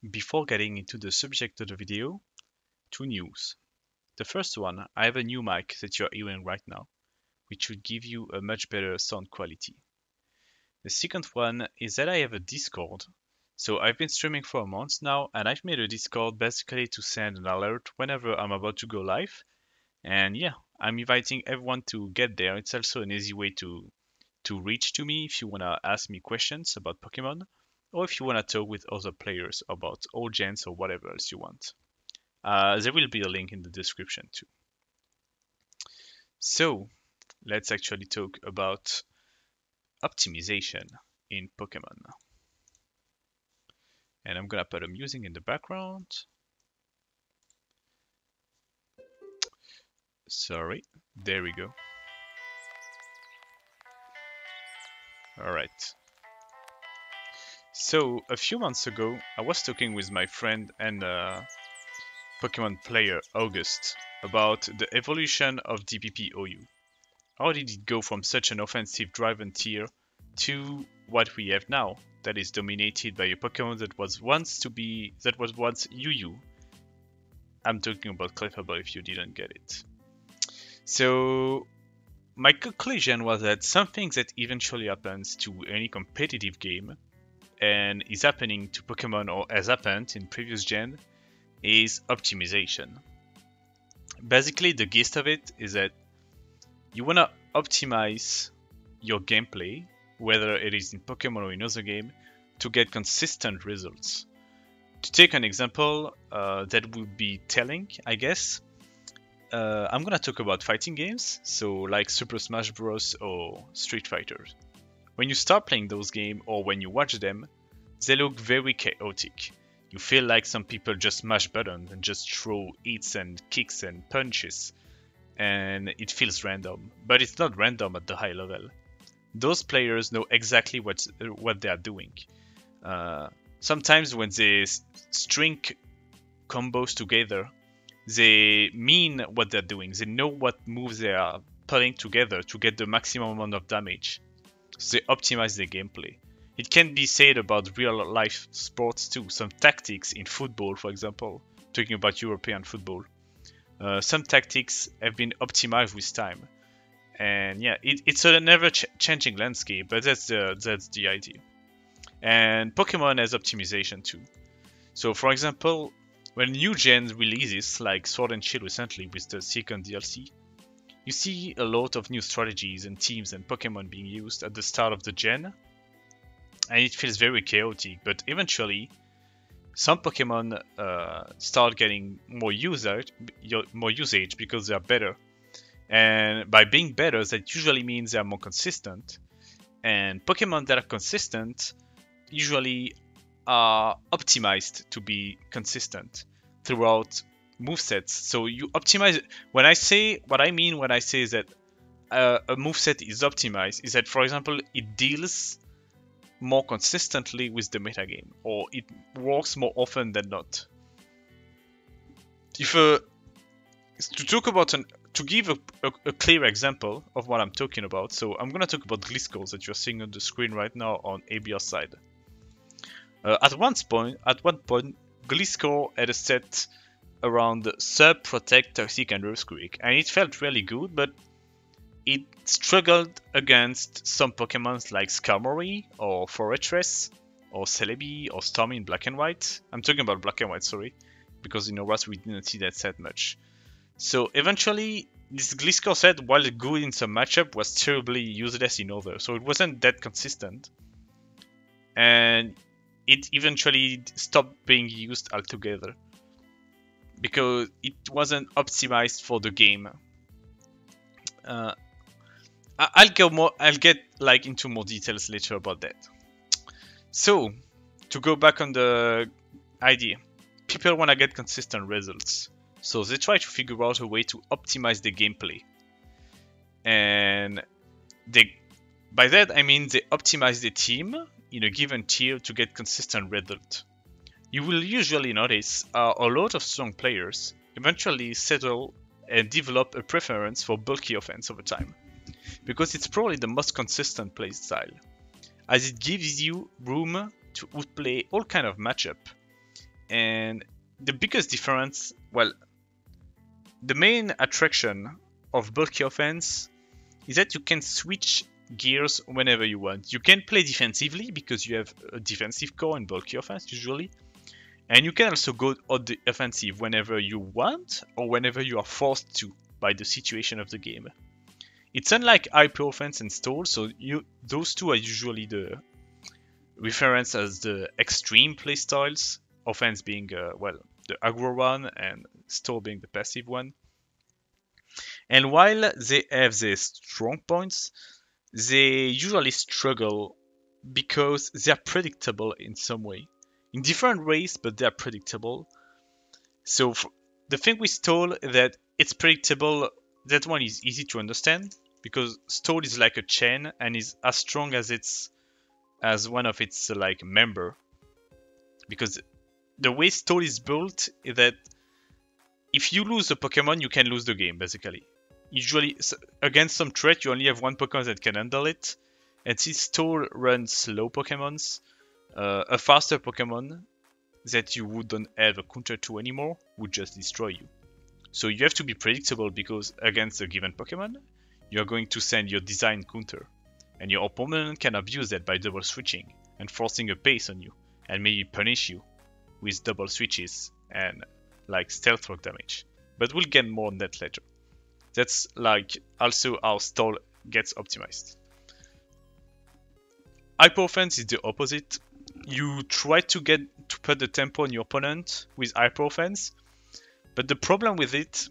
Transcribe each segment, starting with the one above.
Before getting into the subject of the video, two news. The first one, I have a new mic that you're hearing right now, which should give you a much better sound quality. The second one is that I have a Discord. So I've been streaming for a month now, and I've made a Discord basically to send an alert whenever I'm about to go live. And yeah, I'm inviting everyone to get there. It's also an easy way to reach to me if you want to ask me questions about Pokemon, or if you want to talk with other players about all gens or whatever else you want. There will be a link in the description too. So let's actually talk about optimization in Pokemon. And I'm gonna put a music in the background. Sorry, there we go. Alright. So, a few months ago, I was talking with my friend and Pokemon player August about the evolution of DPP OU. How did it go from such an offensive driven tier to what we have now, that is dominated by a Pokemon that was once UU? I'm talking about Clefable if you didn't get it. So my conclusion was that something that eventually happens to any competitive game and is happening to Pokemon or has happened in previous gen is optimization. Basically, the gist of it is that you want to optimize your gameplay, whether it is in Pokemon or in other game, to get consistent results. To take an example that would be telling, I guess, I'm gonna talk about fighting games, so like Super Smash Bros. Or Street Fighter. When you start playing those games or when you watch them, they look very chaotic. You feel like some people just mash buttons and just throw hits and kicks and punches, and it feels random, but it's not random at the high level. Those players know exactly what they are doing. Sometimes when they string combos together, they mean what they're doing. They know what moves they are putting together to get the maximum amount of damage. So they optimize their gameplay. It can be said about real life sports too. Some tactics in football, for example, talking about European football. Some tactics have been optimized with time. And yeah, it's a never-changing landscape, but that's the idea. And Pokemon has optimization too. So for example, when new gen releases, like Sword and Shield recently with the second DLC, you see a lot of new strategies and teams and Pokemon being used at the start of the gen, and it feels very chaotic, but eventually some Pokemon start getting more usage because they are better. And by being better, that usually means they are more consistent. And Pokemon that are consistent usually are optimized to be consistent throughout movesets. So you optimize. What I mean when I say that a moveset is optimized is that, for example, it deals more consistently with the metagame, or it works more often than not. If to give a clear example of what I'm talking about, so I'm gonna talk about Gliscor that you're seeing on the screen right now on ABR side. At one point, Gliscor had a set around Sub, Protect, Toxic, and Earthquake, and it felt really good, but it struggled against some Pokemons like Skarmory, or Forretress, or Celebi, or Stormy in Black and White. I'm talking about Black and White, sorry, because in Auras we didn't see that set much. So eventually, this Gliscor set, while good in some matchup, was terribly useless in others, so it wasn't that consistent. And it eventually stopped being used altogether because it wasn't optimized for the game. I'll get like into more details later about that. So, to go back on the idea, people want to get consistent results, so they try to figure out a way to optimize the gameplay. And by that I mean they optimize the team in a given tier to get consistent results. You will usually notice a lot of strong players eventually settle and develop a preference for bulky offense over time, because it's probably the most consistent playstyle, as it gives you room to outplay all kind of matchup, And the biggest difference, well, the main attraction of bulky offense is that you can switch gears whenever you want. You can play defensively because you have a defensive core in bulky offense usually. And you can also go on the offensive whenever you want or whenever you are forced to by the situation of the game. It's unlike hyper offense and stall, so those two are usually the reference as the extreme playstyles. Offense being, well, the aggro one and stall being the passive one. And while they have their strong points, they usually struggle because they are predictable in some way. In different ways, but they are predictable. So the thing with stall is that it's predictable. That one is easy to understand because stall is like a chain and is as strong as one of its like member. Because the way stall is built is that if you lose a Pokemon, you can lose the game basically. Usually against some threat, you only have one Pokemon that can handle it. And since stall runs slow Pokemons, a faster Pokemon that you wouldn't have a counter to anymore would just destroy you. So you have to be predictable because against a given Pokemon, you are going to send your design counter. And your opponent can abuse that by double switching and forcing a pace on you and maybe punish you with double switches and like stealth rock damage. But we'll get more on that later. That's like also how stall gets optimized. Hyper offense is the opposite. You try to put the tempo on your opponent with hyper offense, but the problem with it,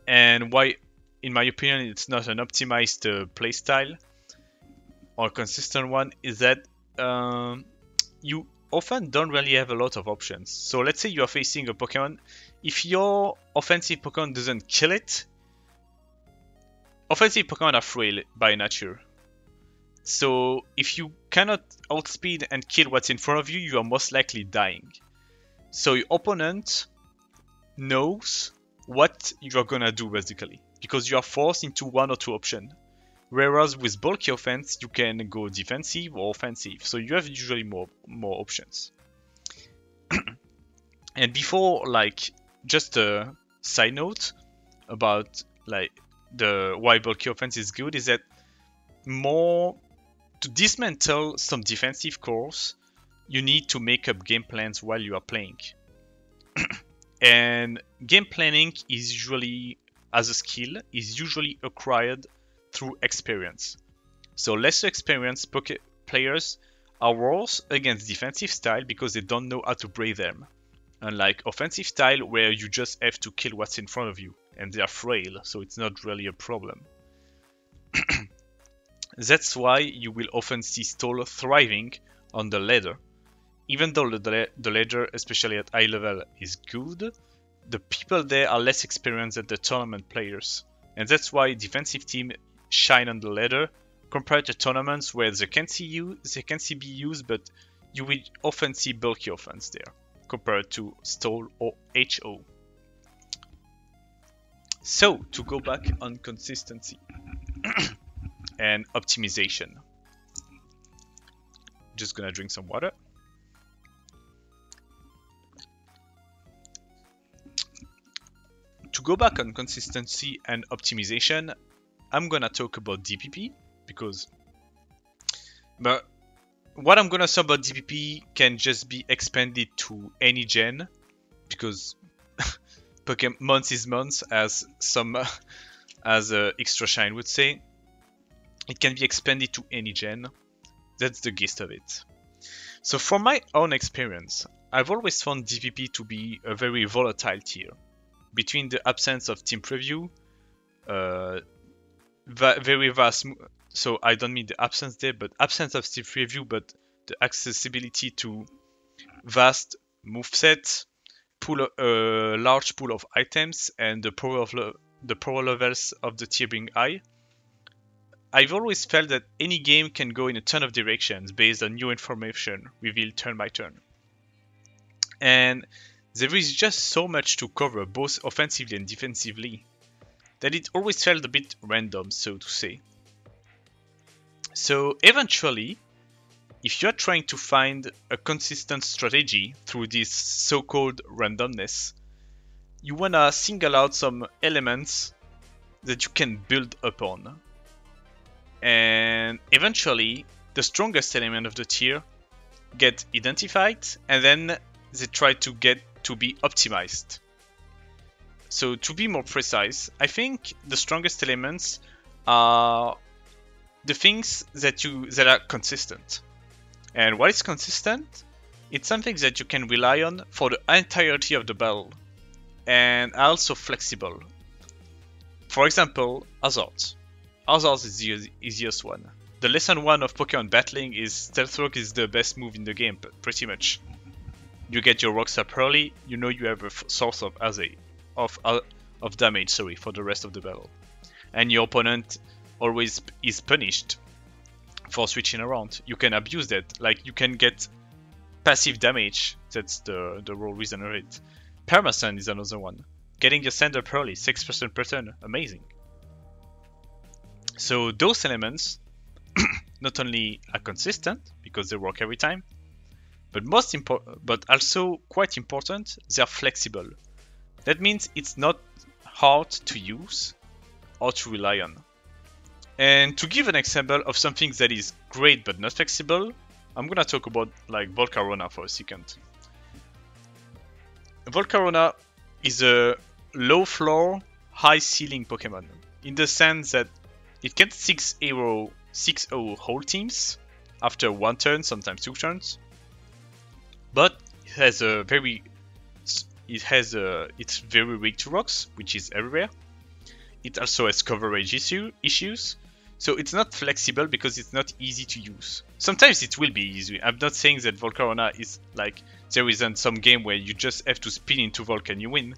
and why in my opinion it's not an optimized playstyle or consistent one, is that you often don't really have a lot of options. So let's say you are facing a Pokemon. If your offensive Pokemon doesn't kill it, offensive Pokemon are frail by nature. So if you cannot outspeed and kill what's in front of you, you are most likely dying. So your opponent knows what you are gonna do basically, because you are forced into one or two options. Whereas with bulky offense, you can go defensive or offensive, so you have usually more options. And before, like, just a side note about like the why bulky offense is good is that more to dismantle some defensive cores, you need to make up game plans while you are playing. And game planning is usually, as a skill, is usually acquired through experience. So lesser experienced players are worse against defensive style because they don't know how to break them. Unlike offensive style where you just have to kill what's in front of you and they are frail, so it's not really a problem. That's why you will often see stall thriving on the ladder. Even though the ladder, especially at high level, is good, the people there are less experienced than the tournament players. And that's why defensive teams shine on the ladder compared to tournaments where they can be used, but you will often see bulky offense there compared to stall or HO. So to go back on consistency and optimization, just gonna drink some water. To go back on consistency and optimization, I'm gonna talk about DPP because, but what I'm gonna say about DPP can just be expanded to any gen because Pokemon is months, as some as Extra Shine would say. It can be expanded to any gen. That's the gist of it. So from my own experience, I've always found DPP to be a very volatile tier. Between the absence of team preview, very vast, so I don't mean the absence there, but absence of team preview, but the accessibility to vast moveset, large pool of items, and the power levels of the tier being high. I've always felt that any game can go in a ton of directions based on new information revealed turn by turn. And there is just so much to cover, both offensively and defensively, that it always felt a bit random, so to say. So eventually, if you're trying to find a consistent strategy through this so-called randomness, you wanna single out some elements that you can build upon. And eventually, the strongest element of the tier get identified, and then they try to get to be optimized. So to be more precise, I think the strongest elements are the things that are consistent. And what is consistent? It's something that you can rely on for the entirety of the battle, and are also flexible. For example, hazards. Hazards is the easiest one. The lesson 1 of Pokémon battling is Stealth Rock is the best move in the game, pretty much. You get your rocks up early, you know you have a source of damage, for the rest of the battle. And your opponent always is punished for switching around. You can abuse that, like you can get passive damage, that's the real reason of it. Permasand is another one. Getting your sand up early, 6% per turn, amazing. So those elements not only are consistent because they work every time, but also quite important, they are flexible. That means it's not hard to use or to rely on. And to give an example of something that is great but not flexible, I'm gonna talk about like Volcarona for a second. Volcarona is a low floor, high ceiling Pokemon, in the sense that it can 6-0 whole teams after 1 turn, sometimes 2 turns. But it's very weak to rocks, which is everywhere. It also has coverage issues, so it's not flexible because it's not easy to use. Sometimes it will be easy. I'm not saying that Volcarona is like there isn't some game where you just have to spin into Volc and you win.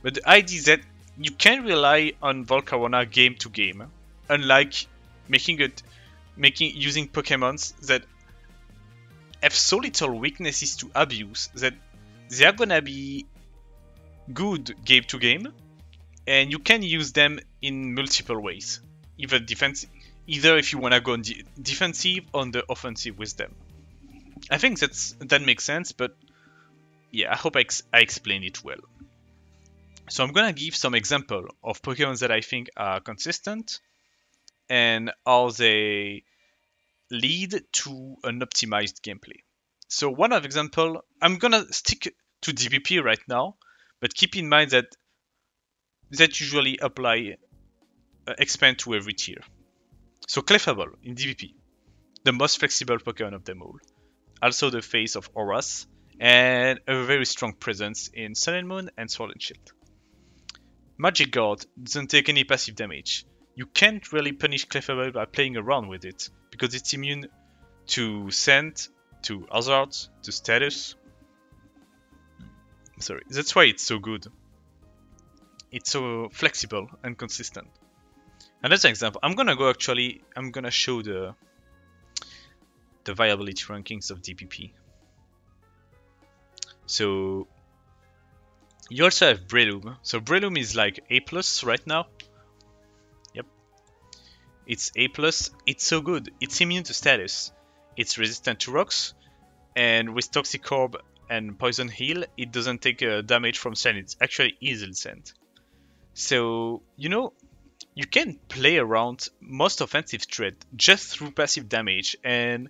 But the idea is that you can rely on Volcarona game to game, unlike using Pokemons that have so little weaknesses to abuse that they are gonna be good game to game, and you can use them in multiple ways, either if you wanna go on the defensive or on the offensive with them. I think that makes sense, but yeah, I hope I explained it well. So I'm gonna give some example of Pokemon that I think are consistent and how they lead to an optimized gameplay. So one of example, I'm gonna stick to DPP right now, but keep in mind that usually expand to every tier. So Clefable in DPP, the most flexible Pokemon of them all. Also the face of Auras, and a very strong presence in Sun and Moon and Sword and Shield. Magic Guard doesn't take any passive damage. You can't really punish Clefable by playing around with it, because it's immune to Scent, to Hazards, to Status. That's why it's so good. It's so flexible and consistent. Another example, I'm gonna show the viability rankings of DPP. So you also have Breloom. So Breloom is like A+ right now. Yep. It's A+. It's so good. It's immune to Status. It's resistant to rocks. And with Toxic Orb and Poison Heal, it doesn't take damage from Sand. It's actually easily sent. So, you can play around most offensive threat just through passive damage and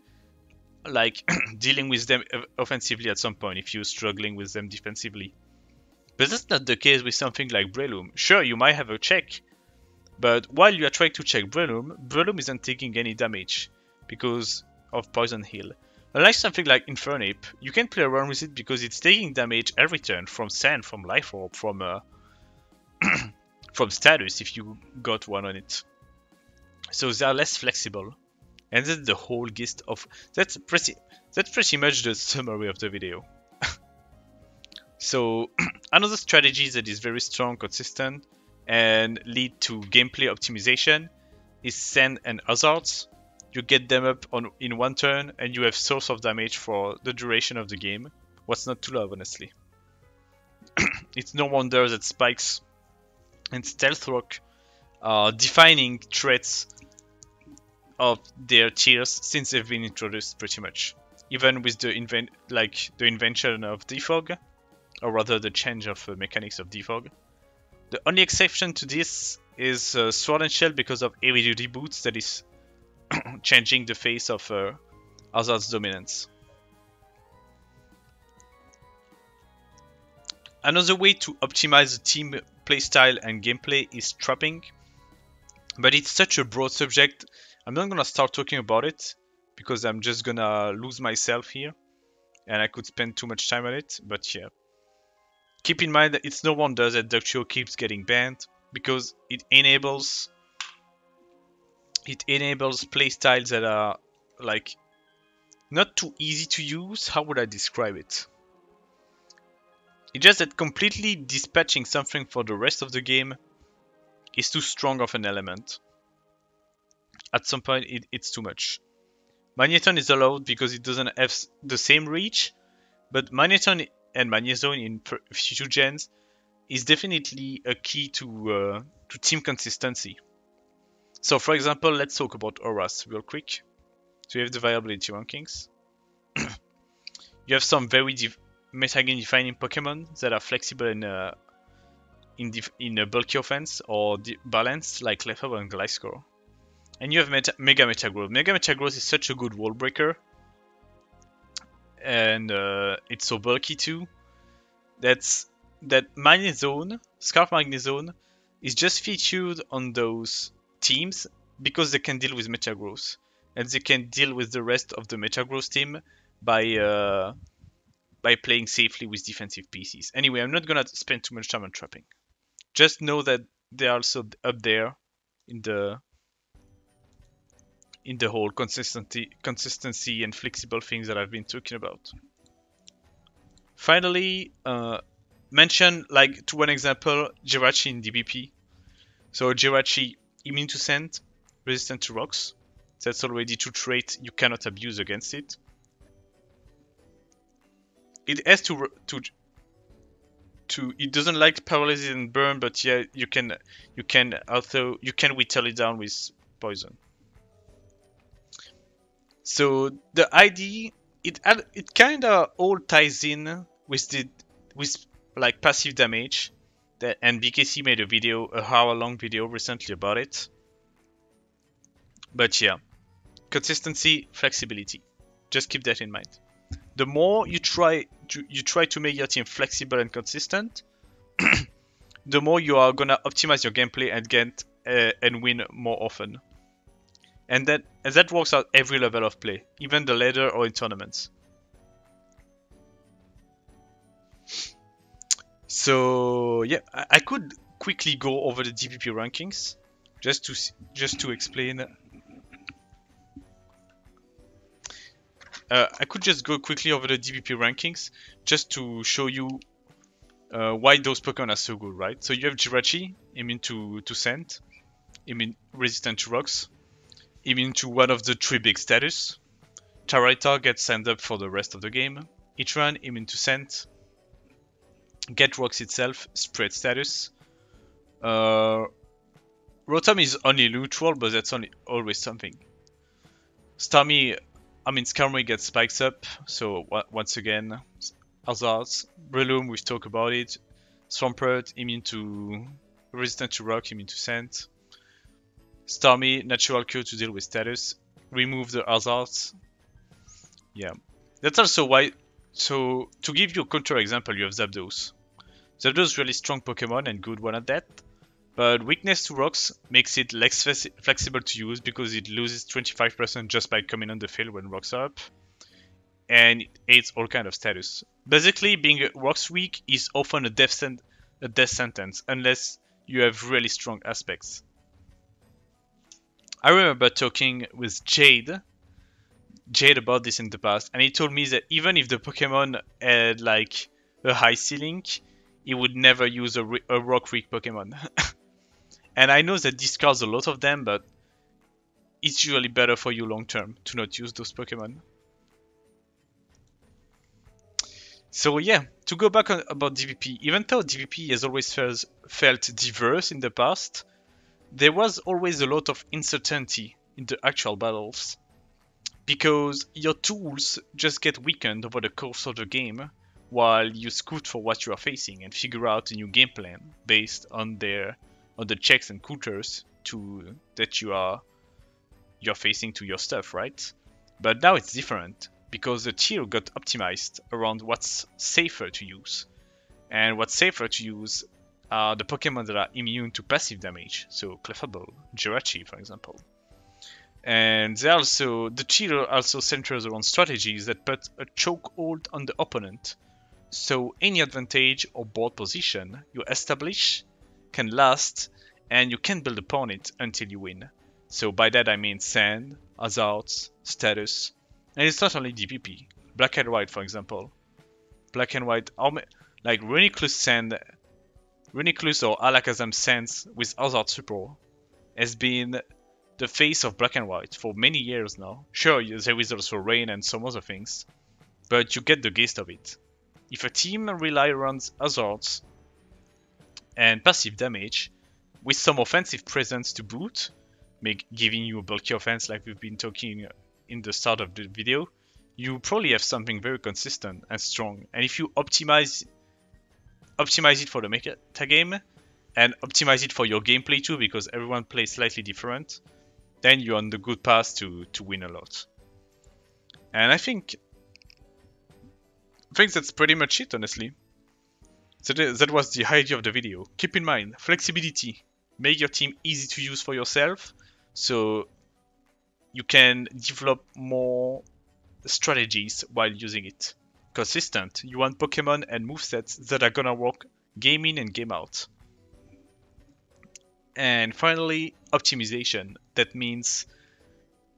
like dealing with them offensively at some point if you're struggling with them defensively. But that's not the case with something like Breloom. Sure, you might have a check, but while you are trying to check Breloom isn't taking any damage because of Poison Heal. Unlike something like Infernape, you can play around with it because it's taking damage every turn from Sand, from Life Orb, from from Status if you got one on it. So they are less flexible. And that's the whole gist of... That's pretty much the summary of the video. So, another strategy that is very strong, consistent, and lead to gameplay optimization is Sand and Hazards. You get them up in 1 turn, and you have source of damage for the duration of the game. What's not to love, honestly. It's no wonder that Spikes and Stealth Rock are defining traits of their tiers since they've been introduced, pretty much. Even with the invention of defog, or rather the change of mechanics of defog. The only exception to this is Sword and Shield because of heavy duty boots that is changing the face of Hazard's dominance. Another way to optimize the team playstyle and gameplay is trapping, but it's such a broad subject, I'm not gonna start talking about it because I'm just gonna lose myself here and I could spend too much time on it, but yeah. Keep in mind that it's no wonder that Ductio keeps getting banned because it enables playstyles that are like not too easy to use. How would I describe it? It's just that completely dispatching something for the rest of the game is too strong of an element. At some point, it's too much. Magneton is allowed because it doesn't have the same reach, but Magneton and Magnezone in few gens is definitely a key to team consistency. So, for example, let's talk about auras real quick. So you have the viability rankings. You have some very metagame defining Pokemon that are flexible in a bulky offense or balanced, like Clefairy and Gliscor. And you have Mega Metagross. Mega Metagross is such a good wall breaker, and it's so bulky too. That Magnezone, Scarf Magnezone, is just featured on those teams because they can deal with Metagross, and they can deal with the rest of the Metagross team by playing safely with defensive pieces. Anyway, I'm not gonna spend too much time on trapping. Just know that they're also up there in the whole consistency and flexible things that I've been talking about. Finally, mention, like, to one example, Jirachi in DBP. So Jirachi, immune to scent, resistant to rocks. That's already two traits you cannot abuse against it. It has it doesn't like paralysis and burn, but yeah, you can whittle it down with poison. So the idea, it kind of all ties in with like passive damage, and BKC made a hour-long video recently about it. But yeah, consistency, flexibility. Just keep that in mind. The more you try to make your team flexible and consistent, the more you are gonna optimize your gameplay and win more often. And that works at every level of play, even the ladder or in tournaments. So yeah, I could quickly go over the Dpp rankings just to explain. I could just go quickly over the Dpp rankings just to show you why those Pokemon are so good, right? So you have Jirachi, immune to scent, immune resistant to rocks, immune to one of the 3 big status. Tyranitar gets sent up for the rest of the game. Heatran, immune to scent. Get rocks itself, spread status. Rotom is only neutral, but that's always something. Skarmory gets spikes up, so once again, Hazards. Breloom, we've talked about it. Swampert, resistant to rock, immune to scent. Starmie, natural cure to deal with status. Remove the hazards. Yeah. That's also why. So, to give you a counter example, you have Zapdos. Zapdos really strong Pokemon and good one at that. But weakness to rocks makes it less flexible to use because it loses 25% just by coming on the field when rocks are up. And it aids all kind of status. Basically, being rocks weak is often a death sentence unless you have really strong aspects. I remember talking with Jade about this in the past, and he told me that even if the Pokemon had like a high ceiling, he would never use a rock weak Pokemon. And I know that discards a lot of them, but it's usually better for you long term to not use those Pokemon. So yeah, to go back about DPP, even though DPP has always felt diverse in the past, there was always a lot of uncertainty in the actual battles, because your tools just get weakened over the course of the game while you scout for what you are facing and figure out a new game plan based on the checks and counters that you're facing to your stuff, right? But now it's different because the tier got optimized around what's safer to use. And what's safer to use are the Pokemon that are immune to passive damage, so Clefable, Jirachi for example. And the tier also centers around strategies that put a chokehold on the opponent. So any advantage or board position you establish can last, and you can build upon it until you win. So by that I mean sand, hazards, status, and it's not only DPP. Black and White, for example. Black and White, like Reuniclus or Alakazam Sands with hazard support has been the face of Black and White for many years now. Sure, there is also Rain and some other things, but you get the gist of it. If a team relies around hazards and passive damage, with some offensive presence to boot, giving you a bulky offense like we've been talking in the start of the video, you probably have something very consistent and strong. And if you optimize it for the meta game and optimize it for your gameplay too, because everyone plays slightly different, then you're on the good path to win a lot. And I think that's pretty much it, honestly. So that was the idea of the video. Keep in mind, flexibility. Make your team easy to use for yourself, so you can develop more strategies while using it. Consistent. You want Pokemon and movesets that are gonna work game in and game out. And finally, optimization. That means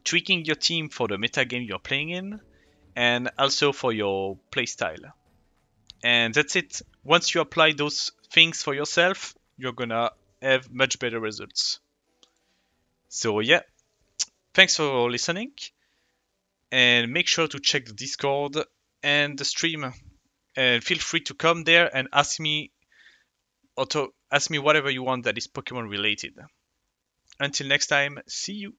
tweaking your team for the metagame you're playing in, and also for your playstyle. And that's it. Once you apply those things for yourself, you're gonna have much better results. So yeah, thanks for listening, and make sure to check the Discord and the stream, and feel free to come there and ask me whatever you want that is Pokemon related. Until next time, see you!